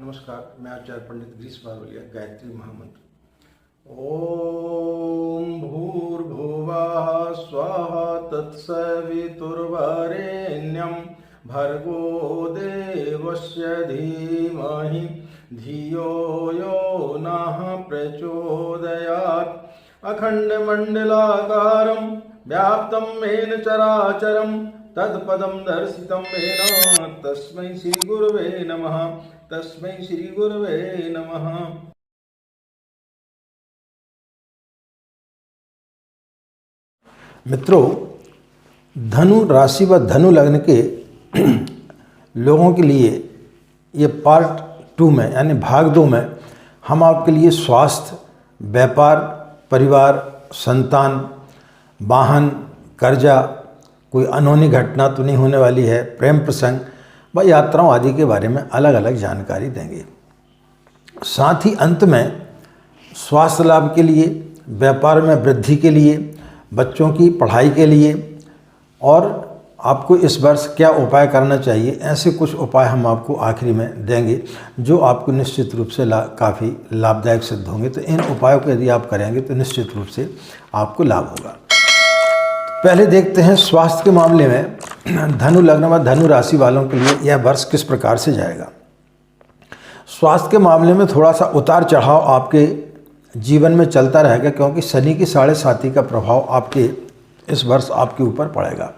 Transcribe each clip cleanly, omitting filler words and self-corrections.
नमस्कार, मैं आचार्य पंडित गिरीश बारवलिया। गायत्री महामंत्र। ओम भूर्भुवः स्वः तत्सवितुर्वरेण्यं भर्गो देवस्य धीमहि धियो यो नः प्रचोदयात्। अखण्डमण्डलाकारं व्याप्तं येन चराचरं तत्पदं दर्शितं येन तस्मै श्री गुरुवे नमः। तस्मै श्री गुरुवे नमः। मित्रों, धनु राशि व धनु लग्न के लोगों के लिए ये पार्ट 2 में यानी भाग 2 में हम आपके लिए स्वास्थ्य, व्यापार, परिवार, संतान, वाहन, कर्जा, कोई अनहोनी घटना तो नहीं होने वाली है, प्रेम प्रसंग व यात्राओं आदि के बारे में अलग अलग जानकारी देंगे। साथ ही अंत में स्वास्थ्य लाभ के लिए, व्यापार में वृद्धि के लिए, बच्चों की पढ़ाई के लिए और आपको इस वर्ष क्या उपाय करना चाहिए, ऐसे कुछ उपाय हम आपको आखिरी में देंगे जो आपको निश्चित रूप से काफ़ी लाभदायक सिद्ध होंगे। तो इन उपायों को यदि आप करेंगे तो निश्चित रूप से आपको लाभ होगा। पहले देखते हैं स्वास्थ्य के मामले में धनु लग्न व धनु राशि वालों के लिए यह वर्ष किस प्रकार से जाएगा। स्वास्थ्य के मामले में थोड़ा सा उतार चढ़ाव आपके जीवन में चलता रहेगा, क्योंकि शनि की 7.5 का प्रभाव आपके इस वर्ष आपके ऊपर पड़ेगा,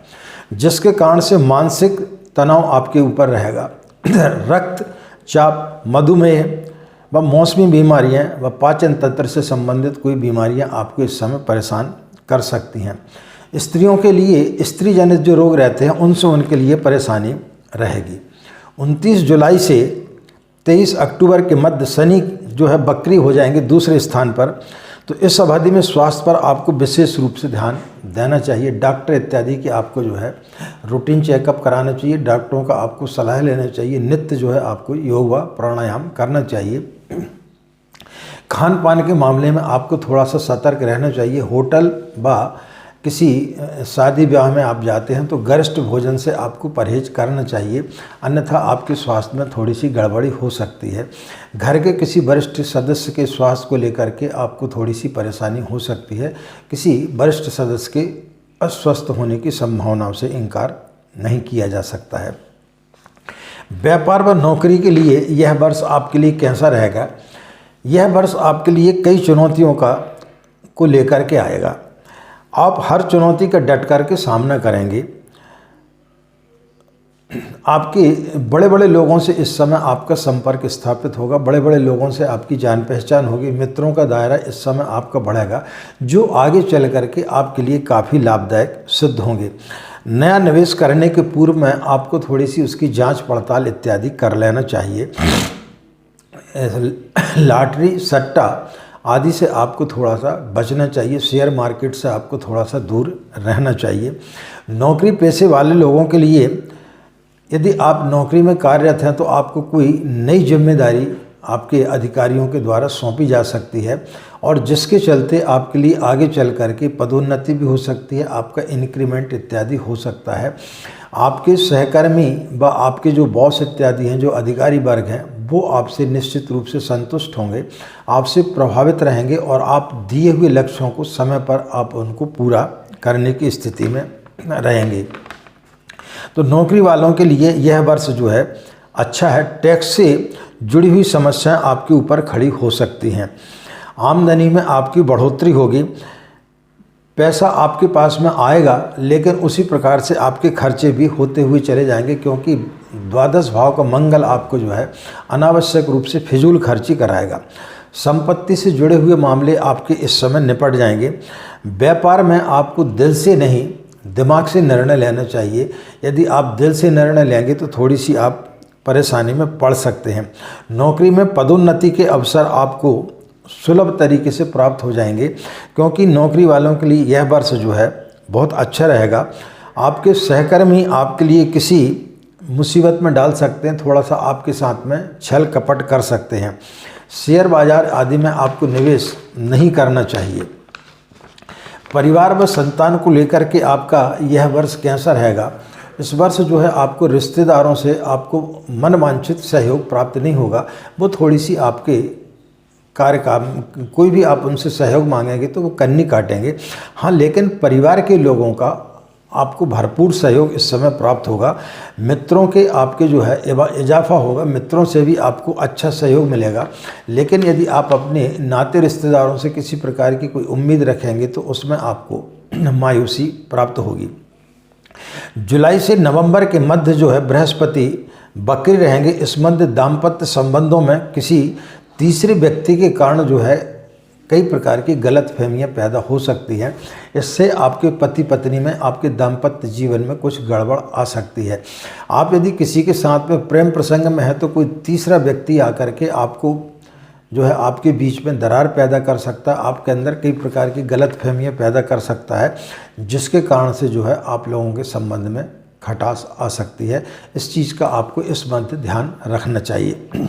जिसके कारण से मानसिक तनाव आपके ऊपर रहेगा। रक्तचाप, मधुमेह व मौसमी बीमारियां व पाचन तंत्र से संबंधित कोई बीमारियां आपको इस समय परेशान कर सकती हैं। स्त्रियों के लिए स्त्री जनित जो रोग रहते हैं उनसे उनके लिए परेशानी रहेगी। 29 जुलाई से 23 अक्टूबर के मध्य शनि जो है बकरी हो जाएंगे दूसरे स्थान पर। तो इस अवधि में स्वास्थ्य पर आपको विशेष रूप से ध्यान देना चाहिए। डॉक्टर इत्यादि की आपको जो है रूटीन चेकअप कराना चाहिए, डॉक्टरों का आपको सलाह लेना चाहिए। नित्य जो है आपको योग व प्राणायाम करना चाहिए। खान पान के मामले में आपको थोड़ा सा सतर्क रहना चाहिए। होटल व किसी शादी ब्याह में आप जाते हैं तो गरिष्ठ भोजन से आपको परहेज करना चाहिए, अन्यथा आपके स्वास्थ्य में थोड़ी सी गड़बड़ी हो सकती है। घर के किसी वरिष्ठ सदस्य के स्वास्थ्य को लेकर के आपको थोड़ी सी परेशानी हो सकती है। किसी वरिष्ठ सदस्य के अस्वस्थ होने की संभावनाओं से इनकार नहीं किया जा सकता है। व्यापार व नौकरी के लिए यह वर्ष आपके लिए कैसा रहेगा। यह वर्ष आपके लिए कई चुनौतियों को लेकर के आएगा। आप हर चुनौती का डट करके सामना करेंगे। आपके बड़े बड़े लोगों से इस समय आपका संपर्क स्थापित होगा, बड़े बड़े लोगों से आपकी जान पहचान होगी। मित्रों का दायरा इस समय आपका बढ़ेगा, जो आगे चल करके आपके लिए काफ़ी लाभदायक सिद्ध होंगे। नया निवेश करने के पूर्व में आपको थोड़ी सी उसकी जांच पड़ताल इत्यादि कर लेना चाहिए। लॉटरी, सट्टा आदि से आपको थोड़ा सा बचना चाहिए। शेयर मार्केट से आपको थोड़ा सा दूर रहना चाहिए। नौकरी पेशे वाले लोगों के लिए यदि आप नौकरी में कार्यरत हैं तो आपको कोई नई जिम्मेदारी आपके अधिकारियों के द्वारा सौंपी जा सकती है, और जिसके चलते आपके लिए आगे चल करके पदोन्नति भी हो सकती है, आपका इंक्रीमेंट इत्यादि हो सकता है। आपके सहकर्मी व आपके जो बॉस इत्यादि हैं, जो अधिकारी वर्ग हैं, वो आपसे निश्चित रूप से संतुष्ट होंगे, आपसे प्रभावित रहेंगे और आप दिए हुए लक्ष्यों को समय पर आप उनको पूरा करने की स्थिति में रहेंगे। तो नौकरी वालों के लिए यह वर्ष जो है अच्छा है। टैक्स से जुड़ी हुई समस्याएं आपके ऊपर खड़ी हो सकती हैं। आमदनी में आपकी बढ़ोतरी होगी, पैसा आपके पास में आएगा, लेकिन उसी प्रकार से आपके खर्चे भी होते हुए चले जाएंगे, क्योंकि द्वादश भाव का मंगल आपको जो है अनावश्यक रूप से फिजूल खर्ची कराएगा। संपत्ति से जुड़े हुए मामले आपके इस समय निपट जाएंगे। व्यापार में आपको दिल से नहीं दिमाग से निर्णय लेना चाहिए। यदि आप दिल से निर्णय लेंगे तो थोड़ी सी आप परेशानी में पड़ सकते हैं। नौकरी में पदोन्नति के अवसर आपको सुलभ तरीके से प्राप्त हो जाएंगे, क्योंकि नौकरी वालों के लिए यह वर्ष जो है बहुत अच्छा रहेगा। आपके सहकर्मी आपके लिए किसी मुसीबत में डाल सकते हैं, थोड़ा सा आपके साथ में छल कपट कर सकते हैं। शेयर बाजार आदि में आपको निवेश नहीं करना चाहिए। परिवार व संतान को लेकर के आपका यह वर्ष कैसा रहेगा। इस वर्ष जो है आपको रिश्तेदारों से आपको मनवांछित सहयोग प्राप्त नहीं होगा। वो थोड़ी सी आपके कार्य काम, कोई भी आप उनसे सहयोग मांगेंगे तो वो कन्नी काटेंगे। हाँ, लेकिन परिवार के लोगों का आपको भरपूर सहयोग इस समय प्राप्त होगा। मित्रों के आपके जो है इजाफा होगा, मित्रों से भी आपको अच्छा सहयोग मिलेगा। लेकिन यदि आप अपने नाते रिश्तेदारों से किसी प्रकार की कोई उम्मीद रखेंगे तो उसमें आपको मायूसी प्राप्त होगी। जुलाई से नवंबर के मध्य जो है बृहस्पति बकरी रहेंगे। इस मध्य दाम्पत्य संबंधों में किसी तीसरे व्यक्ति के कारण जो है कई प्रकार की गलतफहमियां पैदा हो सकती हैं। इससे आपके पति पत्नी में, आपके दाम्पत्य जीवन में कुछ गड़बड़ आ सकती है। आप यदि किसी के साथ में प्रेम प्रसंग में है तो कोई तीसरा व्यक्ति आकर के आपको जो है आपके बीच में दरार पैदा कर सकता है, आपके अंदर कई प्रकार की गलतफहमियां पैदा कर सकता है, जिसके कारण से जो है आप लोगों के संबंध में खटास आ सकती है। इस चीज़ का आपको इस मध्य ध्यान रखना चाहिए।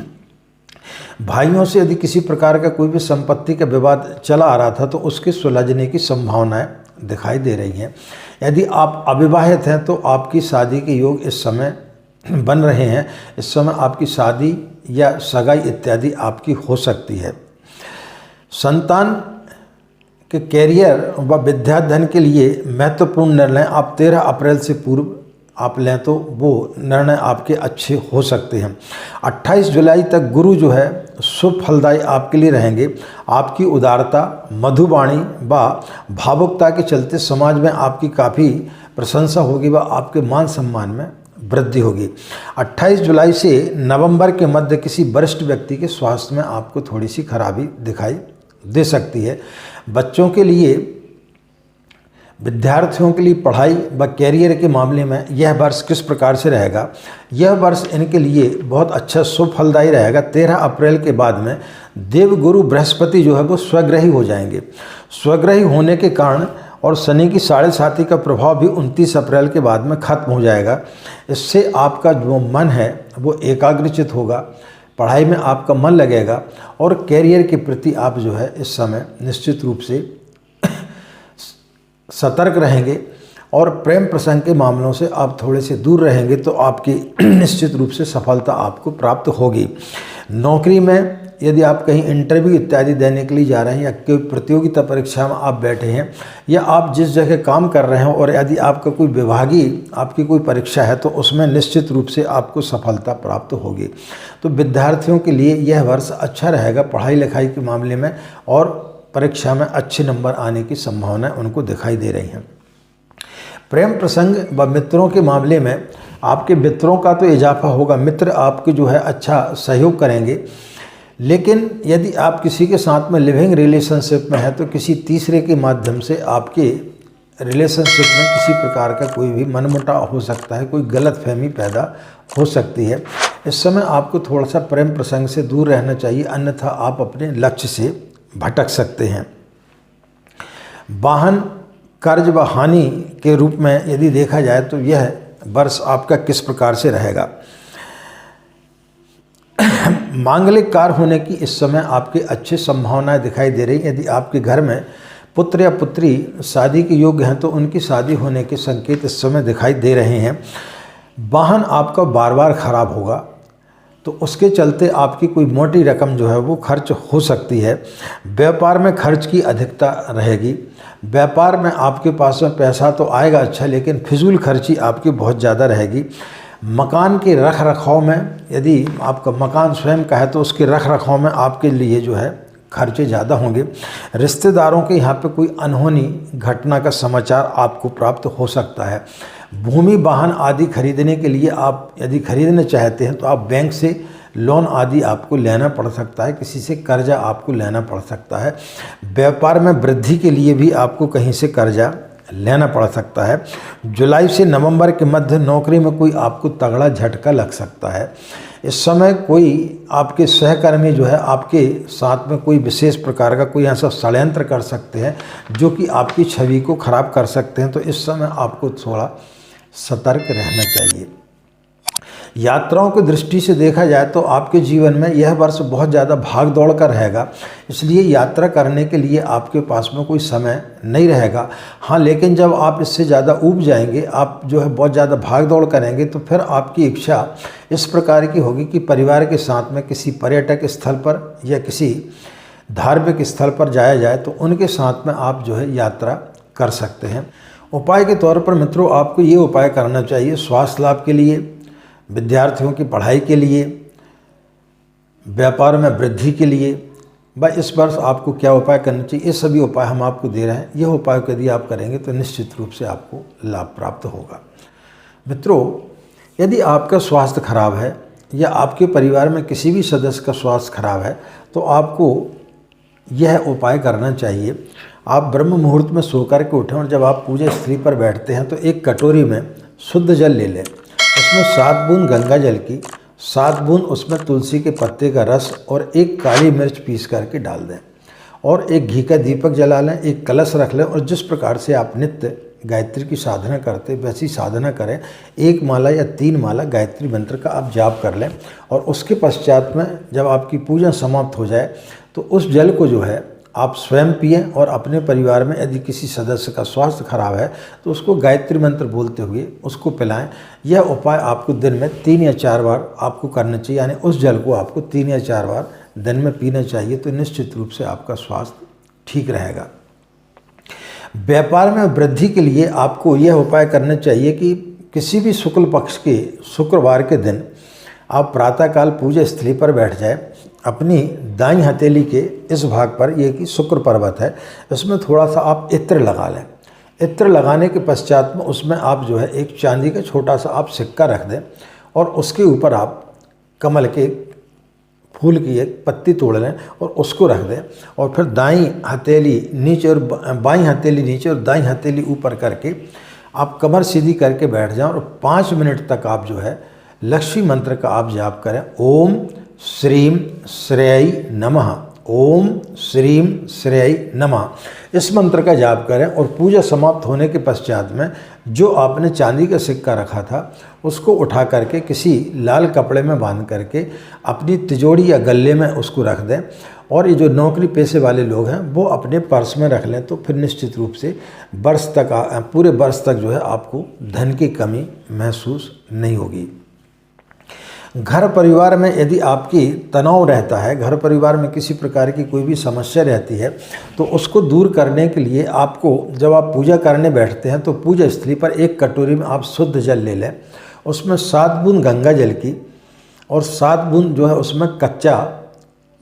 भाइयों से यदि किसी प्रकार का कोई भी संपत्ति का विवाद चला आ रहा था तो उसके सुलझने की संभावनाएं दिखाई दे रही हैं। यदि आप अविवाहित हैं तो आपकी शादी के योग इस समय बन रहे हैं। इस समय आपकी शादी या सगाई इत्यादि आपकी हो सकती है। संतान के कैरियर व विद्याधन के लिए महत्वपूर्ण निर्णय आप 13 अप्रैल से पूर्व आप लें तो वो निर्णय आपके अच्छे हो सकते हैं। 28 जुलाई तक गुरु जो है शुभ फलदायी आपके लिए रहेंगे। आपकी उदारता, मधुवाणी व भावुकता के चलते समाज में आपकी काफ़ी प्रशंसा होगी व आपके मान सम्मान में वृद्धि होगी। 28 जुलाई से नवंबर के मध्य किसी वरिष्ठ व्यक्ति के स्वास्थ्य में आपको थोड़ी सी खराबी दिखाई दे सकती है। बच्चों के लिए, विद्यार्थियों के लिए पढ़ाई व कैरियर के मामले में यह वर्ष किस प्रकार से रहेगा? यह वर्ष इनके लिए बहुत अच्छा शुभ फलदायी रहेगा। 13 अप्रैल के बाद में देवगुरु बृहस्पति जो है वो स्वग्रही हो जाएंगे। स्वग्रही होने के कारण और शनि की 7.5 का प्रभाव भी 29 अप्रैल के बाद में खत्म हो जाएगा। इससे आपका जो मन है वो एकाग्रचित होगा, पढ़ाई में आपका मन लगेगा और कैरियर के प्रति आप जो है इस समय निश्चित रूप से सतर्क रहेंगे और प्रेम प्रसंग के मामलों से आप थोड़े से दूर रहेंगे तो आपकी निश्चित रूप से सफलता आपको प्राप्त होगी। नौकरी में यदि आप कहीं इंटरव्यू इत्यादि देने के लिए जा रहे हैं या कोई प्रतियोगिता परीक्षा में आप बैठे हैं या आप जिस जगह काम कर रहे हैं और यदि आपका कोई विभागीय आपकी कोई परीक्षा है तो उसमें निश्चित रूप से आपको सफलता प्राप्त होगी। तो विद्यार्थियों के लिए यह वर्ष अच्छा रहेगा पढ़ाई लिखाई के मामले में और परीक्षा में अच्छे नंबर आने की संभावना उनको दिखाई दे रही हैं। प्रेम प्रसंग व मित्रों के मामले में आपके मित्रों का तो इजाफा होगा, मित्र आपके जो है अच्छा सहयोग करेंगे। लेकिन यदि आप किसी के साथ में लिविंग रिलेशनशिप में है तो किसी तीसरे के माध्यम से आपके रिलेशनशिप में किसी प्रकार का कोई भी मनमुटाव हो सकता है, कोई गलतफहमी पैदा हो सकती है। इस समय आपको थोड़ा सा प्रेम प्रसंग से दूर रहना चाहिए, अन्यथा आप अपने लक्ष्य से भटक सकते हैं। वाहन कर्ज व हानि के रूप में यदि देखा जाए तो यह वर्ष आपका किस प्रकार से रहेगा? मांगलिक कार्य होने की इस समय आपकी अच्छी संभावनाएं दिखाई दे रही। यदि आपके घर में पुत्र या पुत्री शादी के योग्य हैं तो उनकी शादी होने के संकेत इस समय दिखाई दे रहे हैं। वाहन आपका बार बार खराब होगा तो उसके चलते आपकी कोई मोटी रकम जो है वो खर्च हो सकती है। व्यापार में खर्च की अधिकता रहेगी। व्यापार में आपके पास में पैसा तो आएगा अच्छा, लेकिन फिजूल खर्ची आपकी बहुत ज़्यादा रहेगी। मकान के रख रखाव में, यदि आपका मकान स्वयं का है तो उसके रख रखाव में आपके लिए जो है खर्चे ज़्यादा होंगे। रिश्तेदारों के यहाँ पे कोई अनहोनी घटना का समाचार आपको प्राप्त हो सकता है। भूमि वाहन आदि खरीदने के लिए आप यदि खरीदना चाहते हैं तो आप बैंक से लोन आदि आपको लेना पड़ सकता है, किसी से कर्जा आपको लेना पड़ सकता है। व्यापार में वृद्धि के लिए भी आपको कहीं से कर्जा लेना पड़ सकता है। जुलाई से नवंबर के मध्य नौकरी में कोई आपको तगड़ा झटका लग सकता है। इस समय कोई आपके सहकर्मी जो है आपके साथ में कोई विशेष प्रकार का कोई ऐसा षड्यंत्र कर सकते हैं जो कि आपकी छवि को खराब कर सकते हैं। तो इस समय आपको थोड़ा सतर्क रहना चाहिए। यात्राओं की दृष्टि से देखा जाए तो आपके जीवन में यह वर्ष बहुत ज़्यादा भाग दौड़ का रहेगा, इसलिए यात्रा करने के लिए आपके पास में कोई समय नहीं रहेगा। हाँ, लेकिन जब आप इससे ज़्यादा ऊब जाएंगे, आप जो है बहुत ज़्यादा भाग दौड़ करेंगे, तो फिर आपकी इच्छा इस प्रकार की होगी कि परिवार के साथ में किसी पर्यटक स्थल पर या किसी धार्मिक स्थल पर जाया जाए, तो उनके साथ में आप जो है यात्रा कर सकते हैं। उपाय के तौर पर मित्रों, आपको ये उपाय करना चाहिए स्वास्थ्य लाभ के लिए, विद्यार्थियों की पढ़ाई के लिए, व्यापार में वृद्धि के लिए। भाई इस वर्ष आपको क्या उपाय करना चाहिए, ये सभी उपाय हम आपको दे रहे हैं। यह उपाय यदि आप करेंगे तो निश्चित रूप से आपको लाभ प्राप्त होगा। मित्रों, यदि आपका स्वास्थ्य खराब है या आपके परिवार में किसी भी सदस्य का स्वास्थ्य खराब है, तो आपको यह उपाय करना चाहिए। आप ब्रह्म मुहूर्त में सो कर के उठें और जब आप पूजा स्थली पर बैठते हैं तो एक कटोरी में शुद्ध जल ले लें, उसमें 7 बूंद गंगा जल की, 7 बूंद उसमें तुलसी के पत्ते का रस और एक काली मिर्च पीस करके डाल दें और एक घी का दीपक जला लें, एक कलश रख लें और जिस प्रकार से आप नित्य गायत्री की साधना करते वैसी साधना करें। 1 माला या 3 माला गायत्री मंत्र का आप जाप कर लें और उसके पश्चात में जब आपकी पूजा समाप्त हो जाए तो उस जल को जो है आप स्वयं पिएं और अपने परिवार में यदि किसी सदस्य का स्वास्थ्य खराब है तो उसको गायत्री मंत्र बोलते हुए उसको पिलाएं। यह उपाय आपको दिन में 3 या 4 बार आपको करना चाहिए, यानी उस जल को आपको 3 या 4 बार दिन में पीना चाहिए, तो निश्चित रूप से आपका स्वास्थ्य ठीक रहेगा। व्यापार में वृद्धि के लिए आपको यह उपाय करना चाहिए कि किसी भी शुक्ल पक्ष के शुक्रवार के दिन आप प्रातःकाल पूजा स्थली पर बैठ जाए, अपनी दाईं हथेली के इस भाग पर, ये कि शुक्र पर्वत है, इसमें थोड़ा सा आप इत्र लगा लें। इत्र लगाने के पश्चात में उसमें आप जो है एक चांदी का छोटा सा आप सिक्का रख दें और उसके ऊपर आप कमल के फूल की एक पत्ती तोड़ लें और उसको रख दें और फिर दाईं हथेली नीचे और बाईं हथेली नीचे और दाईं हथेली ऊपर करके आप कमर सीधी करके बैठ जाएं और 5 मिनट तक आप जो है लक्ष्मी मंत्र का आप जाप करें। ओम श्रीम श्रेय नमः, ओम श्रीम श्रेय नमः, इस मंत्र का जाप करें और पूजा समाप्त होने के पश्चात में जो आपने चांदी का सिक्का रखा था उसको उठा करके किसी लाल कपड़े में बांध करके अपनी तिजोरी या गले में उसको रख दें और ये जो नौकरी पेशे वाले लोग हैं वो अपने पर्स में रख लें, तो फिर निश्चित रूप से पूरे वर्ष तक जो है आपको धन की कमी महसूस नहीं होगी। घर परिवार में यदि आपकी तनाव रहता है, घर परिवार में किसी प्रकार की कोई भी समस्या रहती है, तो उसको दूर करने के लिए आपको जब आप पूजा करने बैठते हैं तो पूजा स्थली पर एक कटोरी में आप शुद्ध जल ले लें, उसमें 7 बूंद गंगा जल की और 7 बूंद जो है उसमें कच्चा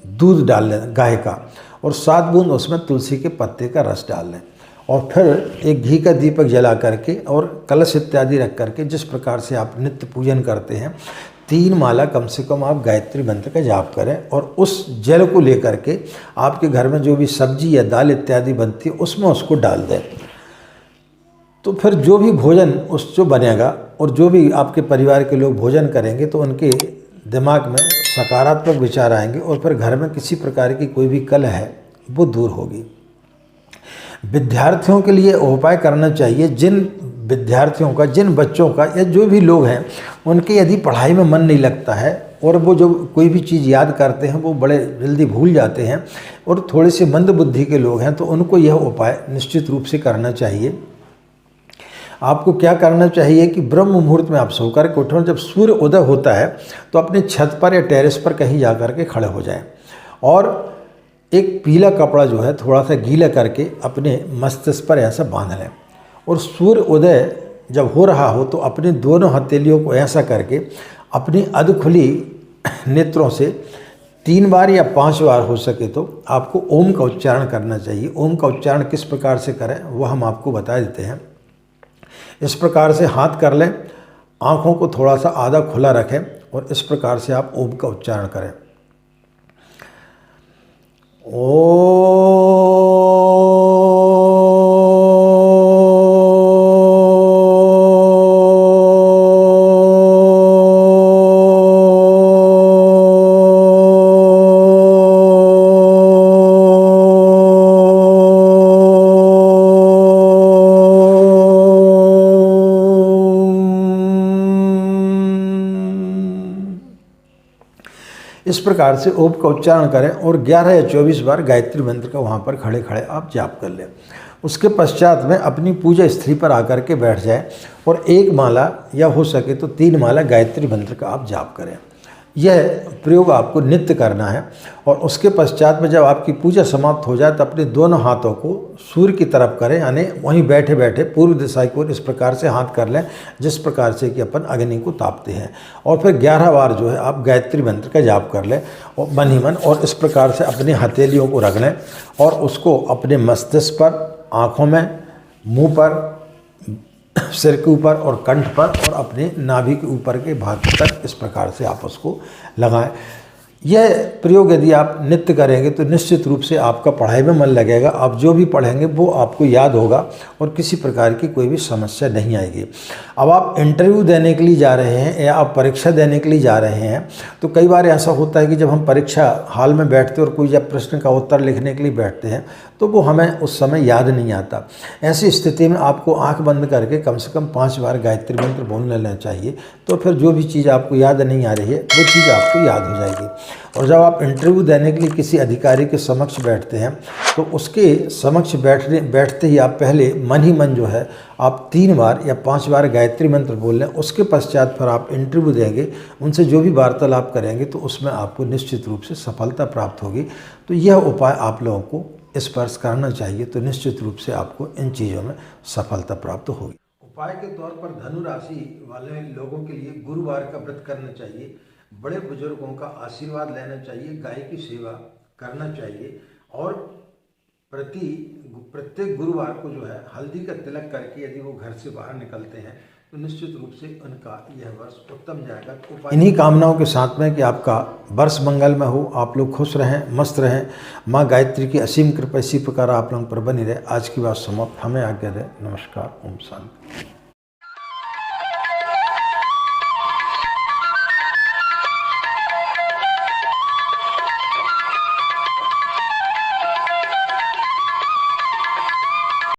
दूध डाल लें गाय का और 7 बूंद उसमें तुलसी के पत्ते का रस डाल लें और फिर एक घी का दीपक जला करके और कलश इत्यादि रख करके जिस प्रकार से आप नित्य पूजन करते हैं 3 माला कम से कम आप गायत्री मंत्र का जाप करें और उस जल को लेकर के आपके घर में जो भी सब्जी या दाल इत्यादि बनती है उसमें उसको डाल दें। तो फिर जो भी भोजन उस जो बनेगा और जो भी आपके परिवार के लोग भोजन करेंगे तो उनके दिमाग में सकारात्मक विचार आएंगे और फिर घर में किसी प्रकार की कोई भी कलह है वो दूर होगी। विद्यार्थियों के लिए उपाय करना चाहिए, जिन विद्यार्थियों का, जिन बच्चों का या जो भी लोग हैं उनके यदि पढ़ाई में मन नहीं लगता है और वो जो कोई भी चीज़ याद करते हैं वो बड़े जल्दी भूल जाते हैं और थोड़े से मंद बुद्धि के लोग हैं, तो उनको यह उपाय निश्चित रूप से करना चाहिए। आपको क्या करना चाहिए कि ब्रह्म मुहूर्त में आप सोकर के उठें, जब सूर्य उदय होता है तो अपने छत पर या टेरेस पर कहीं जा कर के खड़े हो जाएं और एक पीला कपड़ा जो है थोड़ा सा गीला करके अपने मस्तिष्क पर ऐसा बांध लें और सूर्य उदय जब हो रहा हो तो अपने दोनों हथेलियों को ऐसा करके अपनी अधखुली नेत्रों से 3 बार या 5 बार हो सके तो आपको ओम का उच्चारण करना चाहिए। ओम का उच्चारण किस प्रकार से करें वो हम आपको बता देते हैं। इस प्रकार से हाथ कर लें, आँखों को थोड़ा सा आधा खुला रखें और इस प्रकार से आप ओम का उच्चारण करें। इस प्रकार से ओम का उच्चारण करें और 11 या 24 बार गायत्री मंत्र का वहाँ पर खड़े खड़े आप जाप कर लें। उसके पश्चात में अपनी पूजा स्थली पर आकर के बैठ जाए और 1 माला या हो सके तो 3 माला गायत्री मंत्र का आप जाप करें। यह प्रयोग आपको नित्य करना है। और उसके पश्चात में जब आपकी पूजा समाप्त हो जाए तो अपने दोनों हाथों को सूर्य की तरफ करें, यानी वहीं बैठे बैठे पूर्व दिशा की ओर इस प्रकार से हाथ कर लें जिस प्रकार से कि अपन अग्नि को तापते हैं। और फिर 11 बार जो है आप गायत्री मंत्र का जाप कर लें और मन ही मन, और इस प्रकार से अपनी हथेलियों को रख लें और उसको अपने मस्तिष्क पर, आँखों में, मुँह पर, सिर के ऊपर और कंठ पर और अपने नाभि के ऊपर के भाग तक इस प्रकार से आप उसको लगाएं। यह प्रयोग यदि आप नित्य करेंगे तो निश्चित रूप से आपका पढ़ाई में मन लगेगा। आप जो भी पढ़ेंगे वो आपको याद होगा और किसी प्रकार की कोई भी समस्या नहीं आएगी। अब आप इंटरव्यू देने के लिए जा रहे हैं या आप परीक्षा देने के लिए जा रहे हैं तो कई बार ऐसा होता है कि जब हम परीक्षा हाल में बैठते और कोई जब प्रश्न का उत्तर लिखने के लिए बैठते हैं तो वो हमें उस समय याद नहीं आता। ऐसी स्थिति में आपको आंख बंद करके कम से कम 5 बार गायत्री मंत्र बोल लेना चाहिए। तो फिर जो भी चीज़ आपको याद नहीं आ रही है वो चीज़ आपको याद हो जाएगी। और जब आप इंटरव्यू देने के लिए किसी अधिकारी के समक्ष बैठते हैं तो उसके समक्ष बैठते ही आप पहले मन ही मन जो है आप 3 बार या 5 बार गायत्री मंत्र बोल लें। उसके पश्चात फिर आप इंटरव्यू देंगे, उनसे जो भी वार्तालाप करेंगे तो उसमें आपको निश्चित रूप से सफलता प्राप्त होगी। तो यह उपाय आप लोगों को स्पर्श करना चाहिए तो निश्चित रूप से आपको इन चीज़ों में सफलता प्राप्त होगी। उपाय के तौर पर धनु राशि वाले लोगों के लिए गुरुवार का व्रत करना चाहिए, बड़े बुजुर्गों का आशीर्वाद लेना चाहिए, गाय की सेवा करना चाहिए और प्रत्येक गुरुवार को जो है हल्दी का तिलक करके यदि वो घर से बाहर निकलते हैं तो निश्चित रूप से उनका यह वर्ष उत्तम जाएगा। इन्हीं कामनाओं के साथ में कि आपका वर्ष मंगलमय हो, आप लोग खुश रहें, मस्त रहें, माँ गायत्री की असीम कृपा इसी प्रकार आप लोगों पर बनी रहे। आज की बात समाप्त, हमें आज्ञा दें। नमस्कार, ओम शांति।